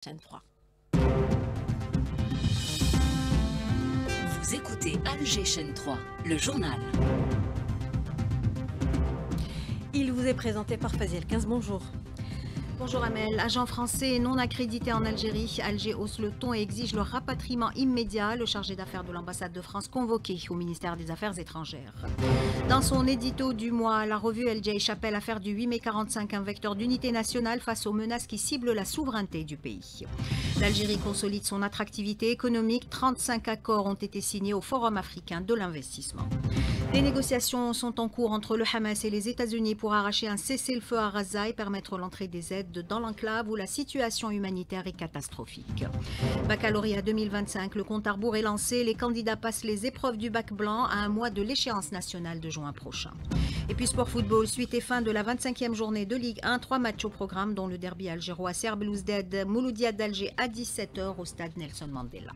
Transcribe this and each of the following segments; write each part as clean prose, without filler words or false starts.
Chaîne 3. Vous écoutez Alger Chaîne 3, le journal. Il vous est présenté par Faziel 15. Bonjour. Bonjour Amel. Agent français non accrédité en Algérie, Alger hausse le ton et exige le rapatriement immédiat. Le chargé d'affaires de l'ambassade de France convoqué au ministère des Affaires étrangères. Dans son édito du mois, la revue El Jaish appelle à faire du 8 mai 45 un vecteur d'unité nationale face aux menaces qui ciblent la souveraineté du pays. L'Algérie consolide son attractivité économique. 35 accords ont été signés au Forum africain de l'investissement. Des négociations sont en cours entre le Hamas et les États-Unis pour arracher un cessez-le-feu à Gaza et permettre l'entrée des aides dans l'enclave où la situation humanitaire est catastrophique. Baccalauréat 2025, le compte à rebours est lancé. Les candidats passent les épreuves du bac blanc à un mois de l'échéance nationale de juin prochain. Et puis sport football, suite et fin de la 25e journée de Ligue 1. 3 matchs au programme dont le derby algérois Serbe Belouizdad Mouloudia d'Alger à 17h au stade Nelson Mandela.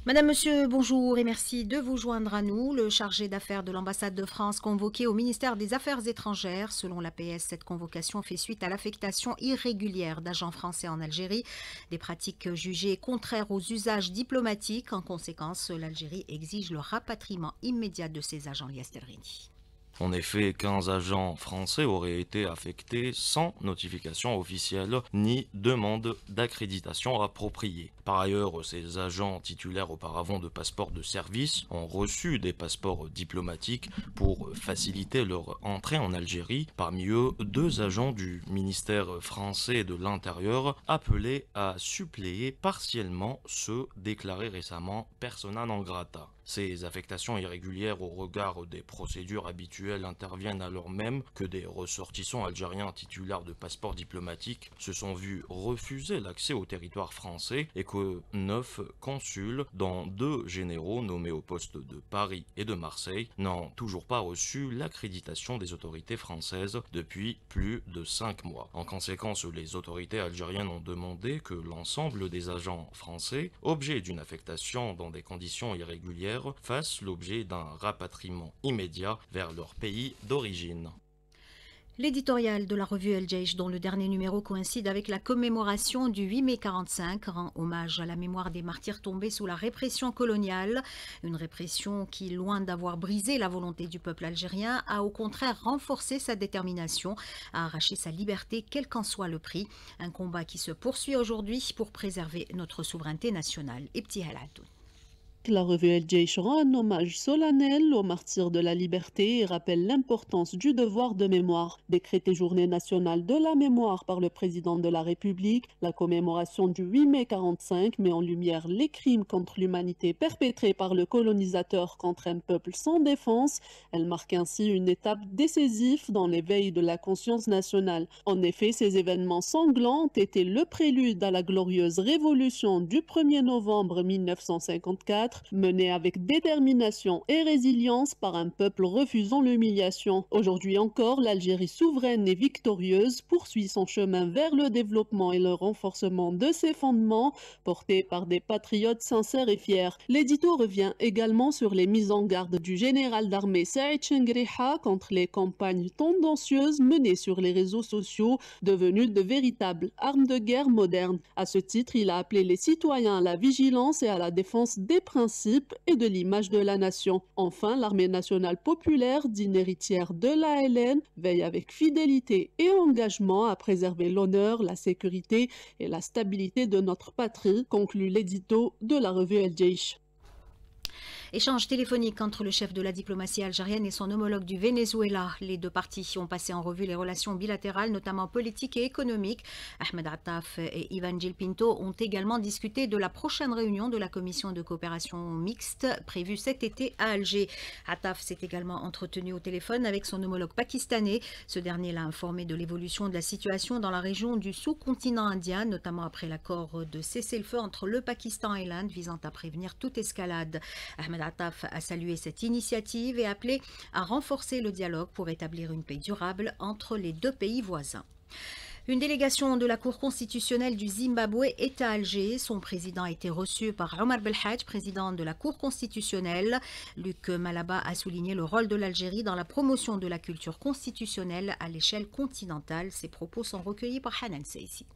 Madame, Monsieur, bonjour et merci de vous joindre à nous. Le chargé d'affaires de l'ambassade de France convoqué au ministère des Affaires étrangères. Selon l'APS, cette convocation fait suite à l'affectation irrégulière d'agents français en Algérie. Des pratiques jugées contraires aux usages diplomatiques. En conséquence, l'Algérie exige le rapatriement immédiat de ses agents. Lias Telrini. En effet, 15 agents français auraient été affectés sans notification officielle ni demande d'accréditation appropriée. Par ailleurs, ces agents titulaires auparavant de passeports de service ont reçu des passeports diplomatiques pour faciliter leur entrée en Algérie. Parmi eux, 2 agents du ministère français de l'Intérieur appelés à suppléer partiellement ceux déclarés récemment persona non grata. Ces affectations irrégulières au regard des procédures habituelles interviennent alors même que des ressortissants algériens titulaires de passeports diplomatiques se sont vus refuser l'accès au territoire français et que 9 consuls, dont 2 généraux nommés au poste de Paris et de Marseille, n'ont toujours pas reçu l'accréditation des autorités françaises depuis plus de 5 mois. En conséquence, les autorités algériennes ont demandé que l'ensemble des agents français, objets d'une affectation dans des conditions irrégulières, fassent l'objet d'un rapatriement immédiat vers leur pays d'origine. L'éditorial de la revue El Jaish, dont le dernier numéro coïncide avec la commémoration du 8 mai 45, rend hommage à la mémoire des martyrs tombés sous la répression coloniale. Une répression qui, loin d'avoir brisé la volonté du peuple algérien, a au contraire renforcé sa détermination à arracher sa liberté, quel qu'en soit le prix. Un combat qui se poursuit aujourd'hui pour préserver notre souveraineté nationale. Ibti Haladoun. La revue El Jaish rend un hommage solennel aux martyrs de la liberté et rappelle l'importance du devoir de mémoire. Décrétée journée nationale de la mémoire par le président de la République, la commémoration du 8 mai 45 met en lumière les crimes contre l'humanité perpétrés par le colonisateur contre un peuple sans défense. Elle marque ainsi une étape décisive dans l'éveil de la conscience nationale. En effet, ces événements sanglants ont été le prélude à la glorieuse révolution du 1er novembre 1954, menée avec détermination et résilience par un peuple refusant l'humiliation. Aujourd'hui encore, l'Algérie souveraine et victorieuse poursuit son chemin vers le développement et le renforcement de ses fondements, portés par des patriotes sincères et fiers. L'édito revient également sur les mises en garde du général d'armée Saïd Chengriha contre les campagnes tendancieuses menées sur les réseaux sociaux, devenues de véritables armes de guerre modernes. À ce titre, il a appelé les citoyens à la vigilance et à la défense des principes et de l'image de la nation. Enfin, l'armée nationale populaire, digne héritière de l'ALN, veille avec fidélité et engagement à préserver l'honneur, la sécurité et la stabilité de notre patrie, conclut l'édito de la revue El Jaish. Échange téléphonique entre le chef de la diplomatie algérienne et son homologue du Venezuela. Les deux parties ont passé en revue les relations bilatérales, notamment politiques et économiques. Ahmed Attaf et Ivan Gil Pinto ont également discuté de la prochaine réunion de la commission de coopération mixte prévue cet été à Alger. Attaf s'est également entretenu au téléphone avec son homologue pakistanais. Ce dernier l'a informé de l'évolution de la situation dans la région du sous-continent indien, notamment après l'accord de cessez-le-feu entre le Pakistan et l'Inde visant à prévenir toute escalade. Ahmed Attaf a salué cette initiative et appelé à renforcer le dialogue pour établir une paix durable entre les deux pays voisins. Une délégation de la Cour constitutionnelle du Zimbabwe est à Alger. Son président a été reçu par Omar Belhadj, président de la Cour constitutionnelle. Luc Malaba a souligné le rôle de l'Algérie dans la promotion de la culture constitutionnelle à l'échelle continentale. Ses propos sont recueillis par Hanan Seissi.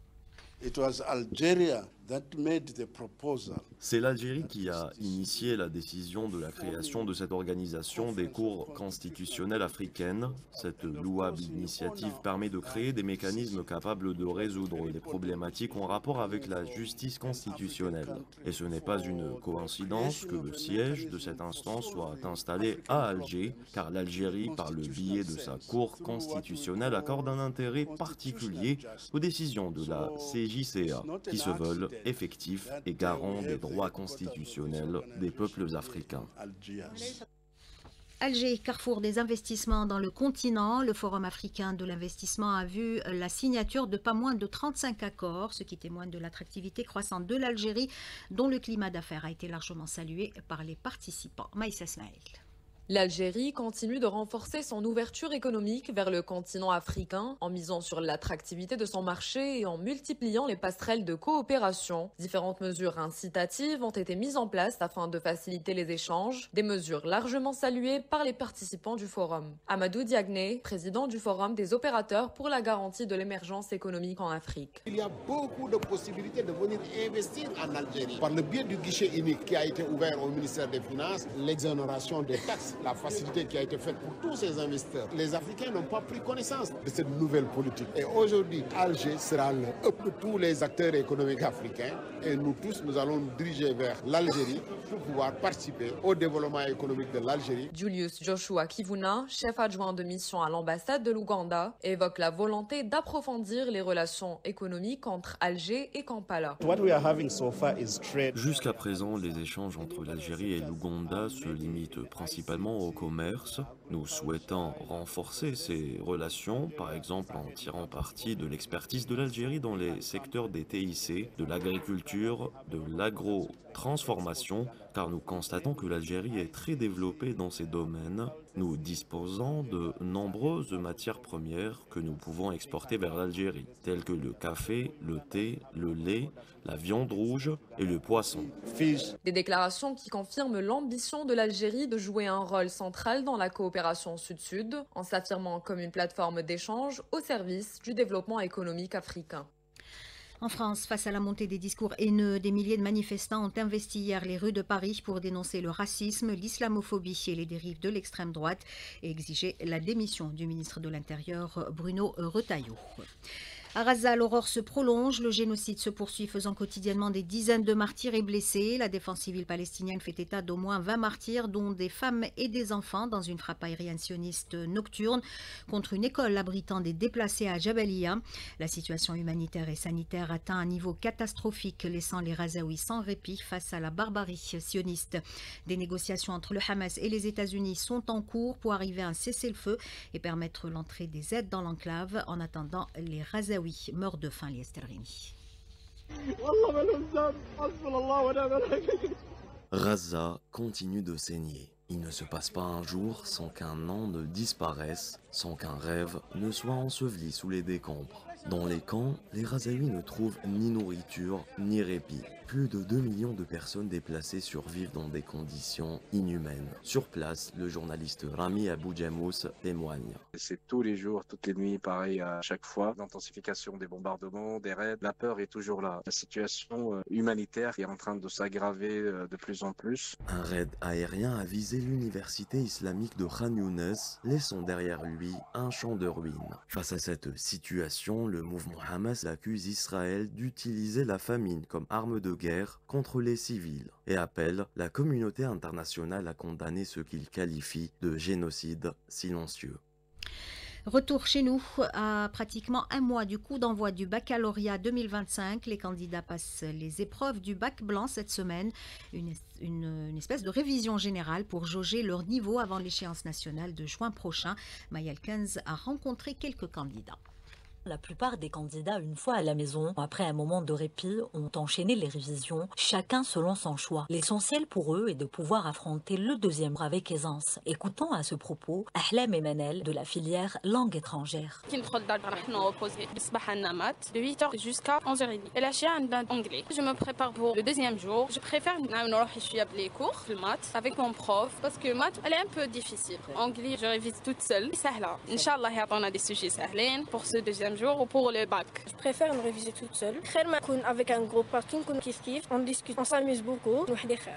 C'est l'Algérie qui a initié la décision de la création de cette organisation des cours constitutionnelles africaines. Cette louable initiative permet de créer des mécanismes capables de résoudre les problématiques en rapport avec la justice constitutionnelle. Et ce n'est pas une coïncidence que le siège de cette instance soit installé à Alger, car l'Algérie, par le biais de sa cour constitutionnelle, accorde un intérêt particulier aux décisions de la CJCA, qui se veulent effectifs et garants des droits constitutionnels des peuples africains. Alger, carrefour des investissements dans le continent, le Forum africain de l'investissement a vu la signature de pas moins de 35 accords, ce qui témoigne de l'attractivité croissante de l'Algérie, dont le climat d'affaires a été largement salué par les participants. Maïssa Smaïl. L'Algérie continue de renforcer son ouverture économique vers le continent africain en misant sur l'attractivité de son marché et en multipliant les passerelles de coopération. Différentes mesures incitatives ont été mises en place afin de faciliter les échanges, des mesures largement saluées par les participants du forum. Amadou Diagne, président du Forum des opérateurs pour la garantie de l'émergence économique en Afrique. Il y a beaucoup de possibilités de venir investir en Algérie. Par le biais du guichet unique qui a été ouvert au ministère des Finances, l'exonération des taxes, la facilité qui a été faite pour tous ces investisseurs. Les Africains n'ont pas pris connaissance de cette nouvelle politique. Et aujourd'hui, Alger sera le hub de tous les acteurs économiques africains. Et nous tous, nous allons nous diriger vers l'Algérie pour pouvoir participer au développement économique de l'Algérie. Julius Joshua Kivuna, chef adjoint de mission à l'ambassade de l'Ouganda, évoque la volonté d'approfondir les relations économiques entre Alger et Kampala. Jusqu'à présent, les échanges entre l'Algérie et l'Ouganda se limitent principalement au commerce. Nous souhaitons renforcer ces relations, par exemple en tirant parti de l'expertise de l'Algérie dans les secteurs des TIC, de l'agriculture, de l'agro-transformation, car nous constatons que l'Algérie est très développée dans ces domaines. Nous disposons de nombreuses matières premières que nous pouvons exporter vers l'Algérie, telles que le café, le thé, le lait, la viande rouge et le poisson. Des déclarations qui confirment l'ambition de l'Algérie de jouer un rôle central dans la coopération sud-sud, en s'affirmant comme une plateforme d'échange au service du développement économique africain. En France, face à la montée des discours haineux, des milliers de manifestants ont investi hier les rues de Paris pour dénoncer le racisme, l'islamophobie et les dérives de l'extrême droite et exiger la démission du ministre de l'Intérieur Bruno Retailleau. À Gaza, l'aurore se prolonge, le génocide se poursuit, faisant quotidiennement des dizaines de martyrs et blessés. La défense civile palestinienne fait état d'au moins 20 martyrs, dont des femmes et des enfants, dans une frappe aérienne sioniste nocturne contre une école abritant des déplacés à Jabalia. La situation humanitaire et sanitaire atteint un niveau catastrophique, laissant les Gazaouis sans répit face à la barbarie sioniste. Des négociations entre le Hamas et les États-Unis sont en cours pour arriver à un cessez-le-feu et permettre l'entrée des aides dans l'enclave. En attendant, les Gazaouis meurt de faim, Liestervini. Gaza continue de saigner. Il ne se passe pas un jour sans qu'un nom ne disparaisse, sans qu'un rêve ne soit enseveli sous les décombres. Dans les camps, les Gazaouis ne trouvent ni nourriture ni répit. Plus de 2 millions de personnes déplacées survivent dans des conditions inhumaines. Sur place, le journaliste Rami Abou Djamous témoigne. C'est tous les jours, toutes les nuits, pareil à chaque fois. L'intensification des bombardements, des raids, la peur est toujours là. La situation humanitaire est en train de s'aggraver de plus en plus. Un raid aérien a visé l'université islamique de Khan Younes, laissant derrière lui un champ de ruines. Face à cette situation, le mouvement Hamas accuse Israël d'utiliser la famine comme arme de guerre contre les civils et appelle la communauté internationale à condamner ce qu'il qualifie de génocide silencieux. Retour chez nous, à pratiquement un mois du coup d'envoi du baccalauréat 2025. Les candidats passent les épreuves du bac blanc cette semaine. Une espèce de révision générale pour jauger leur niveau avant l'échéance nationale de juin prochain. Mayel Kenz a rencontré quelques candidats. La plupart des candidats, une fois à la maison, après un moment de répit, ont enchaîné les révisions, chacun selon son choix. L'essentiel pour eux est de pouvoir affronter le deuxième avec aisance. Écoutons à ce propos Ahlam et Manel de la filière langue étrangère. De 8h jusqu'à 11h30. Et la chia anglais. Je me prépare pour le deuxième jour. Je préfère les cours de maths avec mon prof parce que maths elle est un peu difficile. Anglais, je révise toute seule. Sahla. Inch'Allah, on a des sujets sahlin pour ce deuxième jour ou pour le bac. Je préfère me réviser toute seule. Avec un groupe parce qu'on on discute, on s'amuse beaucoup.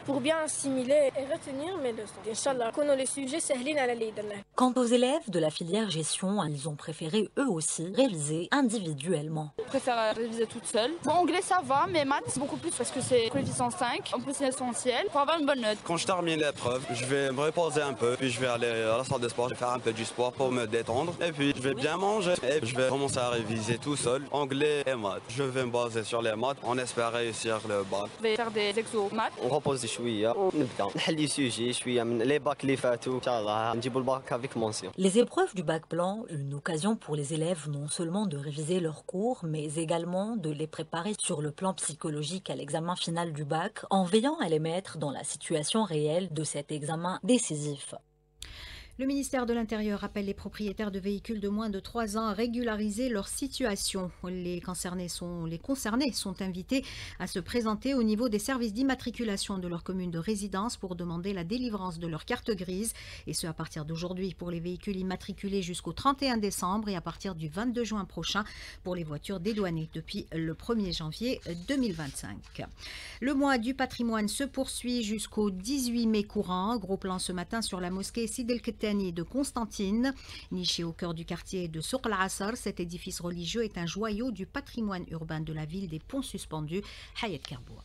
Pour bien assimiler et retenir mes leçons. Inch'Allah, qu'on a les sujets sahlin à la lida. Quant aux élèves de la filière gestion, ils ont préféré eux aussi réviser individuellement. Je préfère réviser toute seule. Bon, anglais ça va, mais maths c'est beaucoup plus parce que c'est coefficient 5. En plus c'est essentiel pour avoir une bonne note. Quand je termine l'épreuve, je vais me reposer un peu, puis je vais aller à la salle de sport, je vais faire un peu du sport pour me détendre, et puis je vais bien manger, et je vais commencer à réviser tout seul, anglais et maths. Je vais me baser sur les maths, on espère réussir le bac. Je vais faire des exos maths. On repose شوية ونبدأ نحل سوجي شوية من les bacs اللي فاتوا إن شاء الله نجيبوا الباك avec mention. Les épreuves du bac blanc, une occasion pour les élèves non seulement de réviser leurs cours, mais également de les préparer sur le plan psychologique à l'examen final du bac, en veillant à les mettre dans la situation réelle de cet examen décisif. Le ministère de l'Intérieur appelle les propriétaires de véhicules de moins de 3 ans à régulariser leur situation. Les concernés sont invités à se présenter au niveau des services d'immatriculation de leur commune de résidence pour demander la délivrance de leur carte grise, et ce à partir d'aujourd'hui pour les véhicules immatriculés jusqu'au 31 décembre et à partir du 22 juin prochain pour les voitures dédouanées depuis le 1er janvier 2025. Le mois du patrimoine se poursuit jusqu'au 18 mai courant. Gros plan ce matin sur la mosquée Sidi El Kettani de Constantine. Niché au cœur du quartier de Souk al-Asr, cet édifice religieux est un joyau du patrimoine urbain de la ville des ponts suspendus. Hayat Kerboua.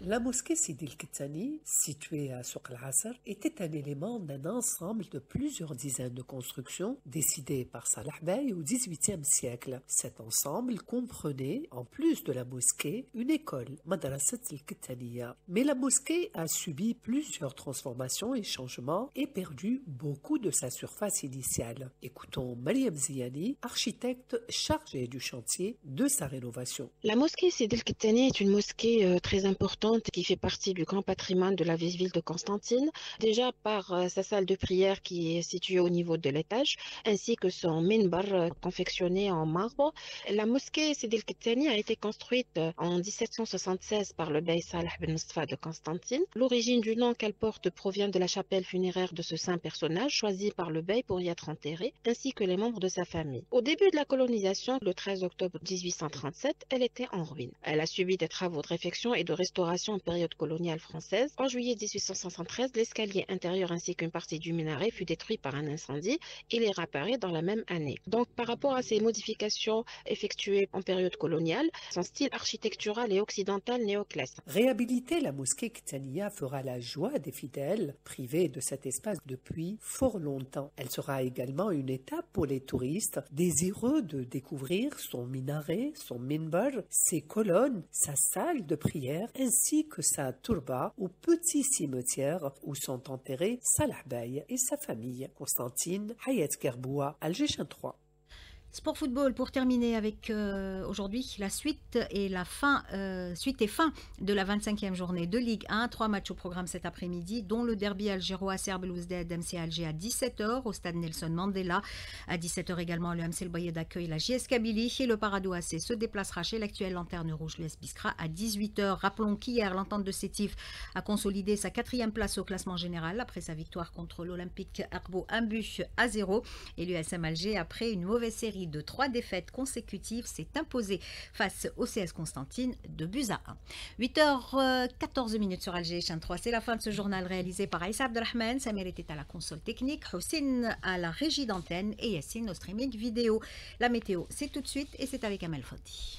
La mosquée Sidi El Kettani, située à Souk al-Asr, était un élément d'un ensemble de plusieurs dizaines de constructions décidées par Salah Bey au XVIIIe siècle. Cet ensemble comprenait, en plus de la mosquée, une école, Madrasat El Kettaniya. Mais la mosquée a subi plusieurs transformations et changements et perdu beaucoup de sa surface initiale. Écoutons Mariam Ziani, architecte chargée du chantier de sa rénovation. La mosquée Sidi El Kettani est une mosquée très importante qui fait partie du grand patrimoine de la ville de Constantine, déjà par sa salle de prière qui est située au niveau de l'étage, ainsi que son minbar confectionné en marbre. La mosquée Sidi El Kettani a été construite en 1776 par le bey Salah Ben Mustafa de Constantine. L'origine du nom qu'elle porte provient de la chapelle funéraire de ce saint personnage choisi par le bey pour y être enterré, ainsi que les membres de sa famille. Au début de la colonisation, le 13 octobre 1837, elle était en ruine. Elle a subi des travaux de réfection et de restauration en période coloniale française. En juillet 1873, l'escalier intérieur ainsi qu'une partie du minaret fut détruit par un incendie. Il est réparé dans la même année. Donc, par rapport à ces modifications effectuées en période coloniale, son style architectural et occidental néoclassique. Réhabiliter la mosquée Kettaniya fera la joie des fidèles privés de cet espace depuis fort longtemps. Elle sera également une étape pour les touristes désireux de découvrir son minaret, son minbar, ses colonnes, sa salle de prière ainsi que sa tourba au petit cimetière où sont enterrés Salah Bey et sa famille. Constantine, Hayat Kerboua, Alger 3. Sport football pour terminer avec aujourd'hui la suite et fin de la 25e journée de Ligue 1. 3 matchs au programme cet après-midi, dont le derby algérois Serbe Belouizdad MC Alger à 17h au stade Nelson Mandela. À 17h également, le MC El Bayed accueille la JS Kabylie et le Paradou AC se déplacera chez l'actuelle lanterne rouge l'US Biskra à 18h. Rappelons qu'hier, l'entente de Sétif a consolidé sa 4e place au classement général après sa victoire contre l'Olympique Arbo 1-0 et l'USM Alger, après une mauvaise série de 3 défaites consécutives, s'est imposé face au CS Constantine de buts à 1. 8h14 sur Alger Chaîne 3. C'est la fin de ce journal réalisé par Aïssa Abdelrahman. Samir était à la console technique, Houssine à la régie d'antenne et Yassine au streaming vidéo. La météo, c'est tout de suite et c'est avec Amel Foti.